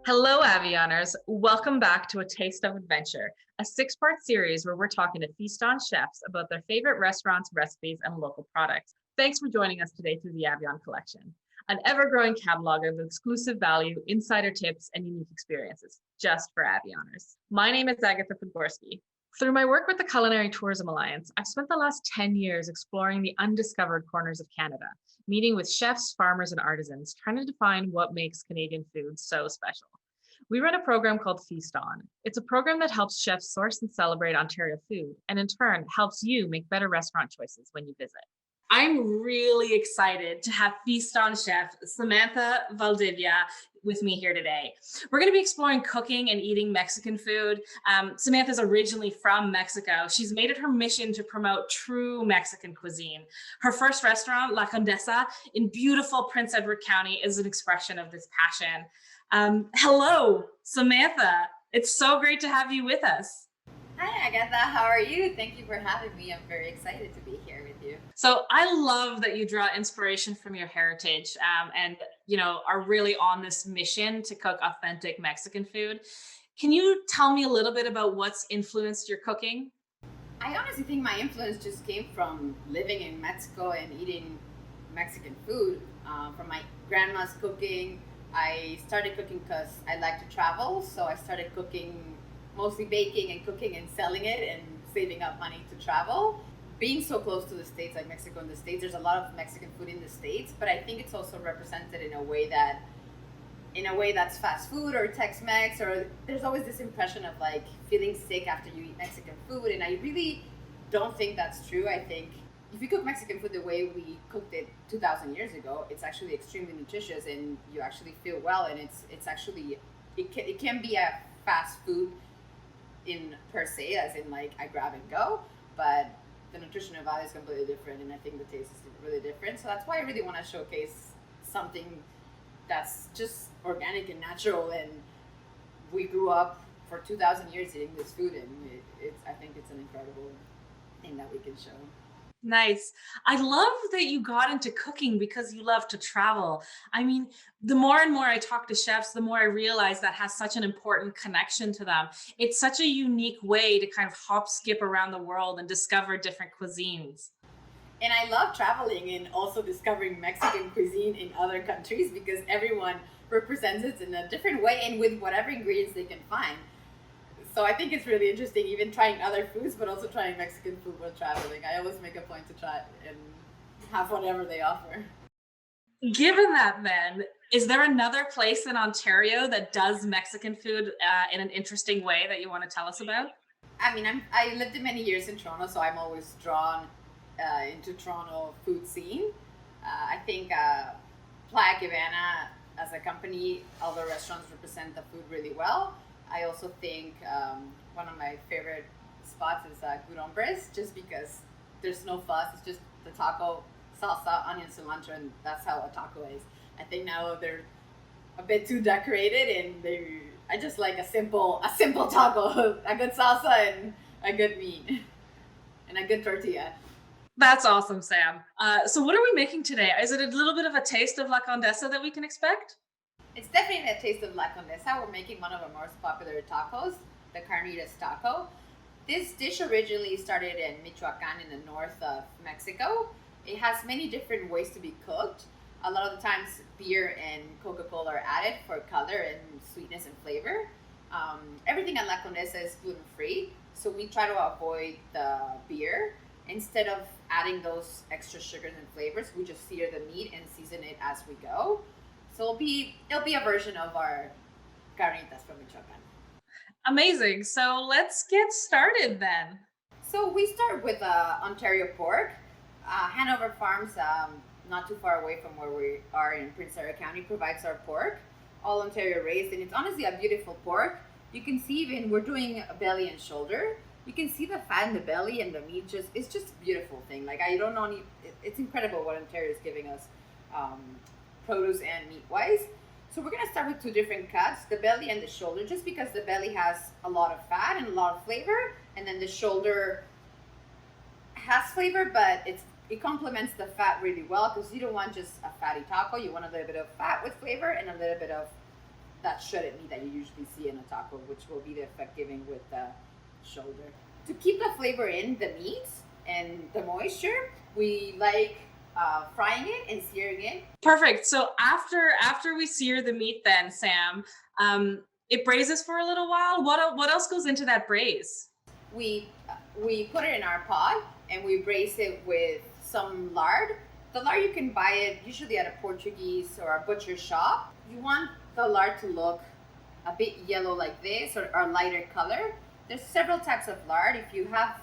Hello, Avioners. Welcome back to A Taste of Adventure, a six-part series where we're talking to feast on chefs about their favorite restaurants, recipes, and local products. Thanks for joining us today through the Avion collection, an ever-growing catalog of exclusive value, insider tips, and unique experiences just for Avioners. My name is Agatha Podgorski. Through my work with the Culinary Tourism Alliance, I've spent the last 10 years exploring the undiscovered corners of Canada, meeting with chefs, farmers, and artisans, trying to define what makes Canadian food so special. We run a program called Feast On. It's a program that helps chefs source and celebrate Ontario food, and in turn, helps you make better restaurant choices when you visit. I'm really excited to have Feast On chef Samantha Valdivia with me here today. We're going to be exploring cooking and eating Mexican food. Samantha's originally from Mexico. She's made it her mission to promote true Mexican cuisine. Her first restaurant, La Condesa, in beautiful Prince Edward County, is an expression of this passion. Hello, Samantha. It's so great to have you with us. Hi, Agatha. How are you? Thank you for having me. I'm very excited to be here with you. So I love that you draw inspiration from your heritage, and are really on this mission to cook authentic Mexican food. Can you tell me a little bit about what's influenced your cooking? I honestly think my influence just came from living in Mexico and eating Mexican food. From my grandma's cooking, I started cooking because I like to travel. So I started cooking, mostly baking and cooking and selling it and saving up money to travel. Being so close to the States, like Mexico and the States, there's a lot of Mexican food in the States, but I think it's also represented in a way that's fast food or Tex-Mex, or there's always this impression of like feeling sick after you eat Mexican food, and I really don't think that's true. I think if you cook Mexican food the way we cooked it 2,000 years ago, it's actually extremely nutritious and you actually feel well, and it's actually, it can be a fast food in per se, as in like I grab and go, but the nutritional value is completely different, and I think the taste is really different. So that's why I really want to showcase something that's just organic and natural, and we grew up for 2,000 years eating this food, and I think it's an incredible thing that we can show. Nice. I love that you got into cooking because you love to travel. I mean, the more and more I talk to chefs, the more I realize that has such an important connection to them. It's such a unique way to kind of hop, skip around the world and discover different cuisines. And I love traveling and also discovering Mexican cuisine in other countries because everyone represents it in a different way and with whatever ingredients they can find. So I think it's really interesting, even trying other foods, but also trying Mexican food while traveling. I always make a point to try and have whatever they offer. Given that, then, is there another place in Ontario that does Mexican food in an interesting way that you want to tell us about? I mean, I lived in many years in Toronto, so I'm always drawn into Toronto food scene. I think Playa Cabana as a company, all the restaurants represent the food really well. I also think one of my favorite spots is Good Hombres, just because there's no fuss. It's just the taco, salsa, onion, cilantro, and that's how a taco is. I think now they're a bit too decorated, and I just like a simple taco, a good salsa and a good meat, and a good tortilla. That's awesome, Sam. So what are we making today? Is it a little bit of a taste of La Condesa that we can expect? It's definitely a taste of La Condesa. We're making one of our most popular tacos, the Carnitas Taco. This dish originally started in Michoacan in the north of Mexico. It has many different ways to be cooked. A lot of the times beer and Coca-Cola are added for color and sweetness and flavor. Everything at La Condesa is gluten-free, so we try to avoid the beer. Instead of adding those extra sugars and flavors, we just sear the meat and season it as we go. So it'll be a version of our carnitas from Michoacan. Amazing. So let's get started then. So we start with Ontario pork. Hanover Farms, not too far away from where we are in Prince Edward County, provides our pork, all Ontario raised, and it's honestly a beautiful pork. You can see even we're doing a belly and shoulder. You can see the fat in the belly and the meat. It's just a beautiful thing. Like I don't know, it's incredible what Ontario is giving us. Produce and meat wise. So we're gonna start with two different cuts, the belly and the shoulder, just because the belly has a lot of fat and a lot of flavor, and then the shoulder has flavor, but it complements the fat really well because you don't want just a fatty taco. You want a little bit of fat with flavor and a little bit of that shredded meat that you usually see in a taco, which will be the effect giving with the shoulder. To keep the flavor in the meat and the moisture, we like frying it and searing it. Perfect. So after we sear the meat, then Sam, it braises for a little while. What else goes into that braise? We put it in our pot and we braise it with some lard. The lard, you can buy it usually at a Portuguese or a butcher shop. You want the lard to look a bit yellow like this, or a lighter color. There's several types of lard. If you have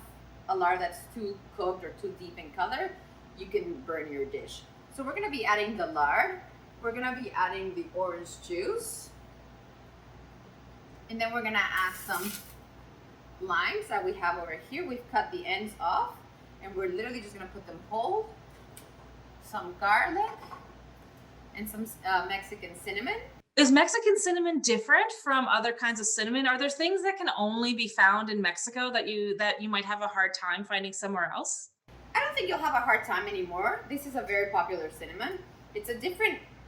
a lard that's too cooked or too deep in color, you can burn your dish. So we're gonna be adding the lard. We're gonna be adding the orange juice. And then we're gonna add some limes that we have over here. We've cut the ends off and we're literally just gonna put them whole. Some garlic and some Mexican cinnamon. Is Mexican cinnamon different from other kinds of cinnamon? Are there things that can only be found in Mexico that you might have a hard time finding somewhere else? I don't think you'll have a hard time anymore. This is a very popular cinnamon. It's a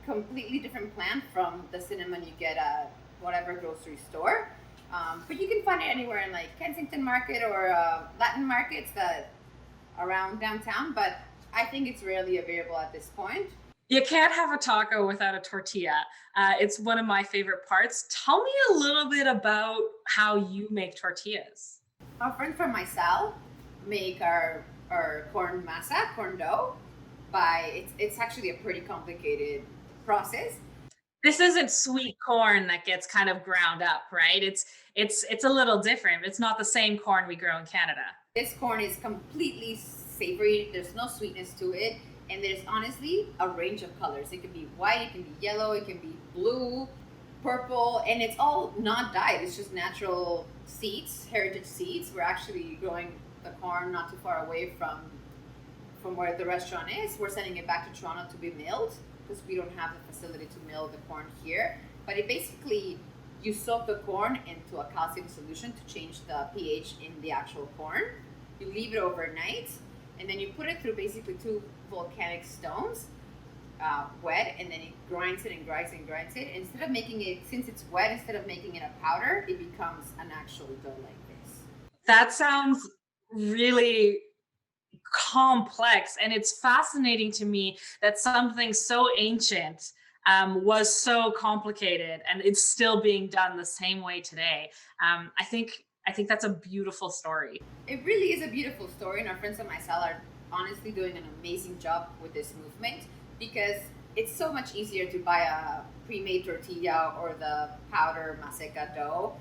completely different plant from the cinnamon you get at whatever grocery store. But you can find it anywhere in like Kensington Market or Latin markets that around downtown. But I think it's rarely available at this point. You can't have a taco without a tortilla. It's one of my favorite parts. Tell me a little bit about how you make tortillas. Our friends from my Sal make our corn masa, corn dough. It's actually a pretty complicated process. This isn't sweet corn that gets kind of ground up, right? It's a little different. It's not the same corn we grow in Canada. This corn is completely savory. There's no sweetness to it. And there's honestly a range of colors. It can be white, it can be yellow, it can be blue, purple, and it's all not dyed. It's just natural seeds, heritage seeds. We're actually growing the corn not too far away from where the restaurant is. We're sending it back to Toronto to be milled because we don't have the facility to mill the corn here. But it basically, you soak the corn into a calcium solution to change the pH in the actual corn. You leave it overnight, and then you put it through basically two volcanic stones, wet, and then it grinds it and grinds it and grinds it. Instead of making it, since it's wet, instead of making it a powder, it becomes an actual dough like this. That sounds really complex, and it's fascinating to me that something so ancient was so complicated, and it's still being done the same way today. I think that's a beautiful story. It really is a beautiful story, and our friends at my Sal are honestly doing an amazing job with this movement because it's so much easier to buy a pre-made tortilla or the powder maseca dough.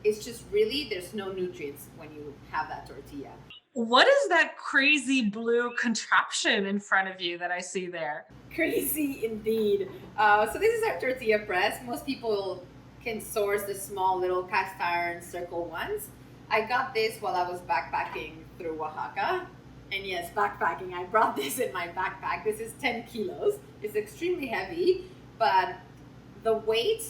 It's just really, there's no nutrients when you have that tortilla. What is that crazy blue contraption in front of you that I see there? Crazy indeed. So this is our tortilla press. Most people can source the small little cast iron circle ones. I got this while I was backpacking through Oaxaca. And yes, backpacking, I brought this in my backpack. This is 10 kilos. It's extremely heavy, but the weight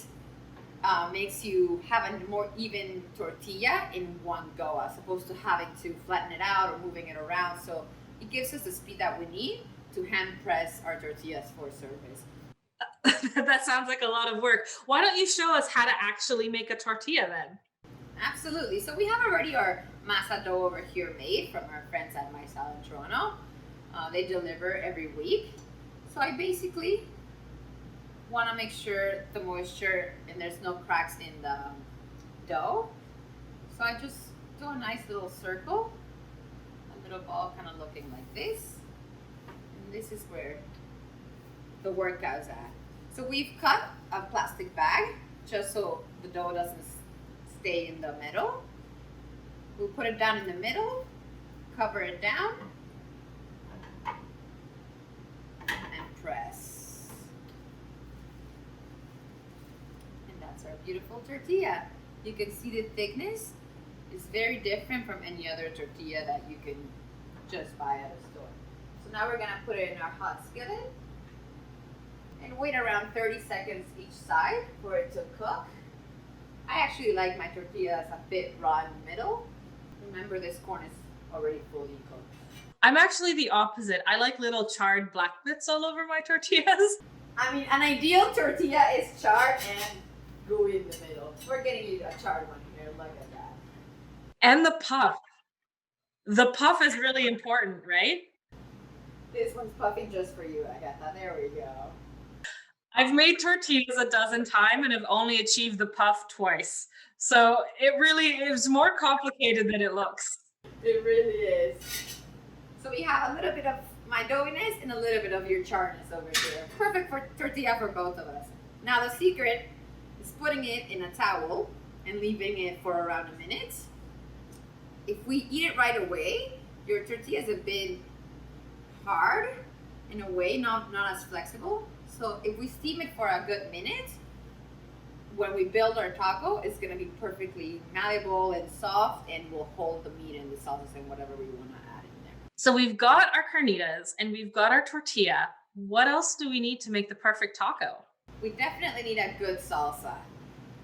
makes you have a more even tortilla in one go, as opposed to having to flatten it out or moving it around. So it gives us the speed that we need to hand press our tortillas for service. That sounds like a lot of work. Why don't you show us how to actually make a tortilla then? Absolutely. So we have already our masa dough over here made from our friends at my Sal in Toronto. They deliver every week. So I basically want to make sure the moisture and there's no cracks in the dough. So I just do a nice little circle, a little ball kind of looking like this. And this is where the workout's at. So we've cut a plastic bag just so the dough doesn't stay in the middle. We'll put it down in the middle, cover it down, and press. And that's our beautiful tortilla. You can see the thickness is very different from any other tortilla that you can just buy at a store. So now we're gonna put it in our hot skillet and wait around 30 seconds each side for it to cook. I actually like my tortillas a bit raw in the middle. Remember, this corn is already fully cooked. I'm actually the opposite. I like little charred black bits all over my tortillas. I mean, an ideal tortilla is charred and gooey in the middle. We're getting you a charred one here. Look at that. And the puff. The puff is really important, right? This one's puffy just for you, Agatha. There we go. I've made tortillas a dozen times and have only achieved the puff twice. So it really is more complicated than it looks. It really is. So we have a little bit of my doughiness and a little bit of your charness over here. Perfect for tortilla for both of us. Now the secret is putting it in a towel and leaving it for around a minute. If we eat it right away, your tortilla is a bit hard in a way, not as flexible. So if we steam it for a good minute, when we build our taco, it's gonna be perfectly malleable and soft, and will hold the meat and the sauces and whatever we want to add in there. So we've got our carnitas and we've got our tortilla. What else do we need to make the perfect taco? We definitely need a good salsa.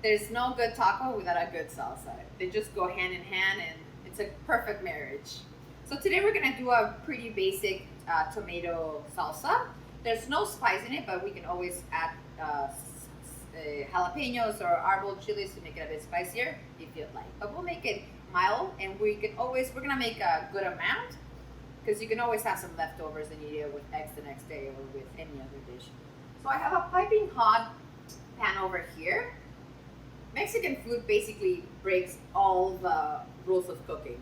There's no good taco without a good salsa. They just go hand in hand, and it's a perfect marriage. So today we're gonna do a pretty basic tomato salsa. There's no spice in it, but we can always add jalapenos or arbol chilies to make it a bit spicier if you'd like. But we'll make it mild, and we're gonna make a good amount, because you can always have some leftovers and eat it with eggs the next day or with any other dish. So I have a piping hot pan over here. Mexican food basically breaks all the rules of cooking.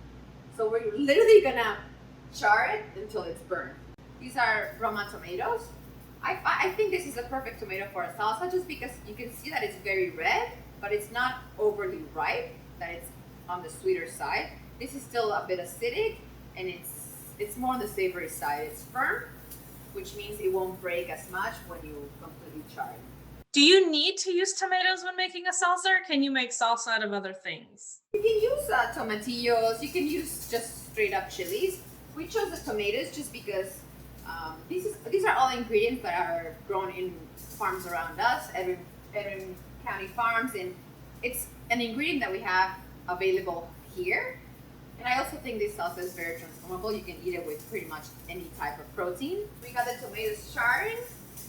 So we're literally gonna char it until it's burned. These are Roma tomatoes. I think this is a perfect tomato for a salsa, just because you can see that it's very red, but it's not overly ripe, that it's on the sweeter side. This is still a bit acidic, and it's more on the savory side. It's firm, which means it won't break as much when you completely char it. Do you need to use tomatoes when making a salsa, or can you make salsa out of other things? You can use tomatillos. You can use just straight up chilies. We chose the tomatoes just because these are all ingredients that are grown in farms around us, Edwin County farms, and it's an ingredient that we have available here. And I also think this salsa is very transformable. You can eat it with pretty much any type of protein. We got the tomatoes charring,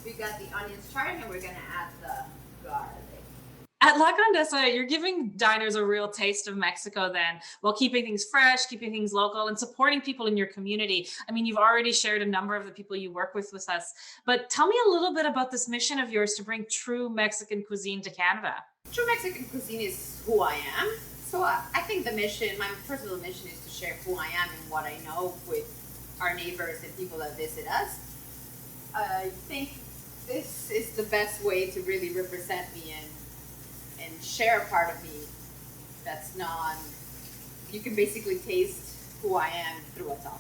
we got the onions charring, and we're gonna add the garlic. At La Condesa, you're giving diners a real taste of Mexico then, while keeping things fresh, keeping things local, and supporting people in your community. I mean, you've already shared a number of the people you work with us, but tell me a little bit about this mission of yours to bring true Mexican cuisine to Canada. True Mexican cuisine is who I am. So I think the mission, my personal mission, is to share who I am and what I know with our neighbors and people that visit us. I think this is the best way to really represent me and share a part of me that's you can basically taste who I am through a taco.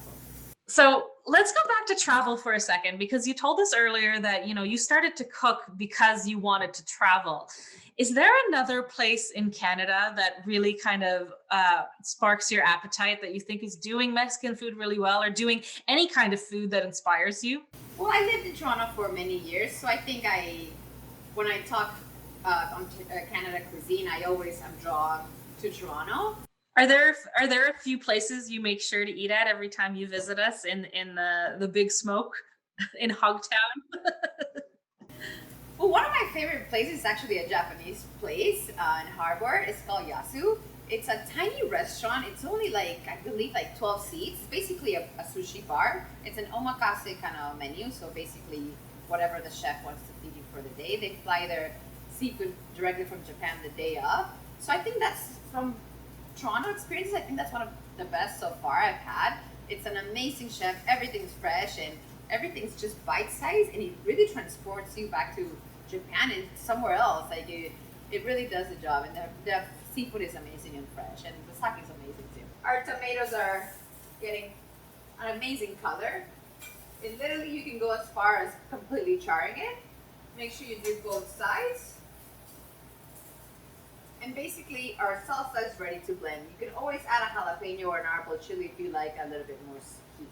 So let's go back to travel for a second, because you told us earlier that, you started to cook because you wanted to travel. Is there another place in Canada that really kind of sparks your appetite, that you think is doing Mexican food really well, or doing any kind of food that inspires you? Well, I lived in Toronto for many years, so I think when I talk on Canada cuisine, I always am drawn to Toronto. Are there a few places you make sure to eat at every time you visit us in the Big Smoke in Hogtown? Well, one of my favorite places is actually a Japanese place in Harbor. It's called Yasu. It's a tiny restaurant. It's only I believe 12 seats. It's basically a sushi bar. It's an omakase kind of menu. So basically whatever the chef wants to feed you for the day. They fly their seafood directly from Japan the day of. So I think that's, from Toronto experiences, I think that's one of the best so far I've had. It's an amazing chef. Everything's fresh and everything's just bite-sized, and it really transports you back to Japan and somewhere else. It really does the job, and the seafood is amazing and fresh, and the sake is amazing too. Our tomatoes are getting an amazing color. And literally you can go as far as completely charring it. Make sure you do both sides. And basically our salsa is ready to blend. You can always add a jalapeno or an arbol chili if you like a little bit more heat.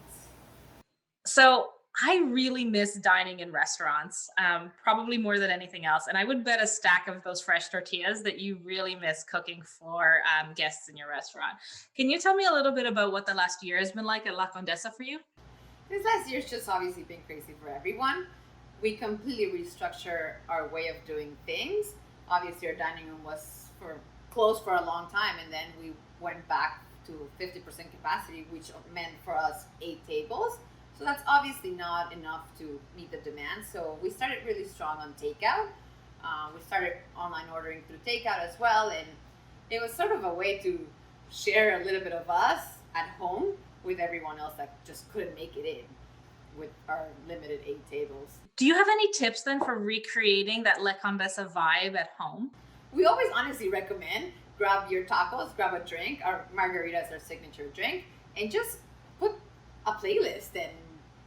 So I really miss dining in restaurants, probably more than anything else. And I would bet a stack of those fresh tortillas that you really miss cooking for guests in your restaurant. Can you tell me a little bit about what the last year has been like at La Condesa for you? This last year's just obviously been crazy for everyone. We completely restructure our way of doing things. obviously our dining room was closed for a long time, and then we went back to 50% capacity, which meant for us 8 tables. So that's obviously not enough to meet the demand. So we started really strong on takeout. We started online ordering through takeout as well, and it was sort of a way to share a little bit of us at home with everyone else that just couldn't make it in with our limited 8 tables. Do you have any tips then for recreating that La Condesa vibe at home? We always honestly recommend grab your tacos, grab a drink. Our margarita is our signature drink, and just put a playlist and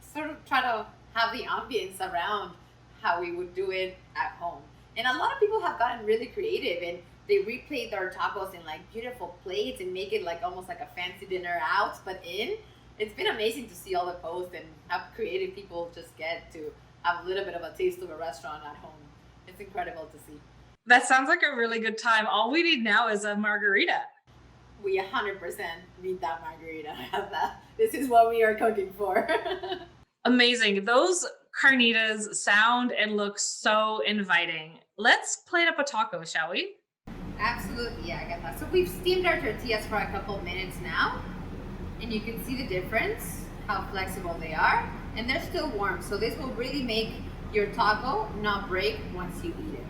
sort of try to have the ambience around how we would do it at home. And a lot of people have gotten really creative, and they replate their tacos in like beautiful plates and make it like almost like a fancy dinner out, but in. It's been amazing to see all the posts and how creative people just get to have a little bit of a taste of a restaurant at home. It's incredible to see. That sounds like a really good time. All we need now is a margarita. We 100% need that margarita. This is what we are cooking for. Amazing. Those carnitas sound and look so inviting. Let's plate up a taco, shall we? Absolutely, Agatha. So we've steamed our tortillas for a couple minutes now, and you can see the difference, how flexible they are, and they're still warm. So this will really make your taco not break once you eat it.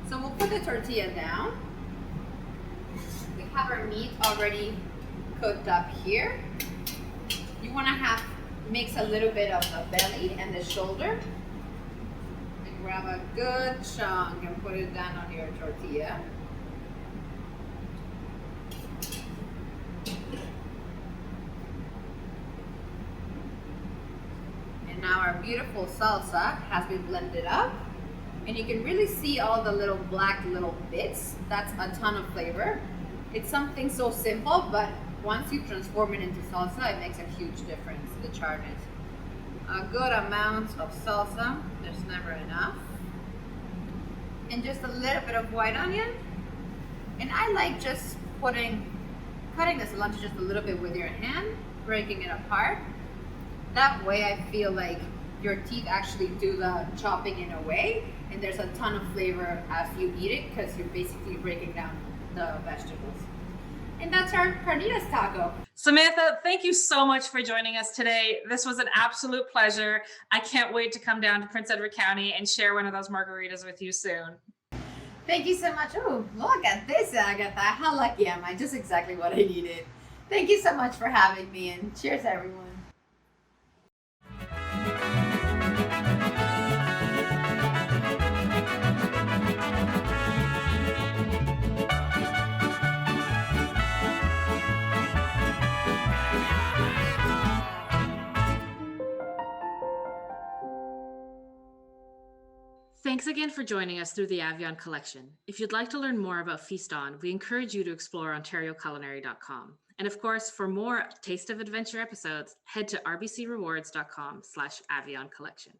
So we'll put the tortilla down. We have our meat already cooked up here. You want to mix a little bit of the belly and the shoulder, and grab a good chunk and put it down on your tortilla. And now our beautiful salsa has been blended up, and you can really see all the little black little bits. That's a ton of flavor. It's something so simple, but once you transform it into salsa, it makes a huge difference, the charness. A good amount of salsa, there's never enough. And just a little bit of white onion. And I like just cutting the cilantro just a little bit with your hand, breaking it apart. That way I feel like your teeth actually do the chopping in a way, and there's a ton of flavor as you eat it because you're basically breaking down the vegetables. And that's our Carnitas Taco. Samantha, thank you so much for joining us today. This was an absolute pleasure. I can't wait to come down to Prince Edward County and share one of those margaritas with you soon. Thank you so much. Oh, look at this, Agatha. How lucky am I? Just exactly what I needed. Thank you so much for having me, and cheers, everyone. Thanks again for joining us through the Avion collection. If you'd like to learn more about Feast On, we encourage you to explore OntarioCulinary.com. And of course, for more Taste of Adventure episodes, head to rbcrewards.com/Avion collection.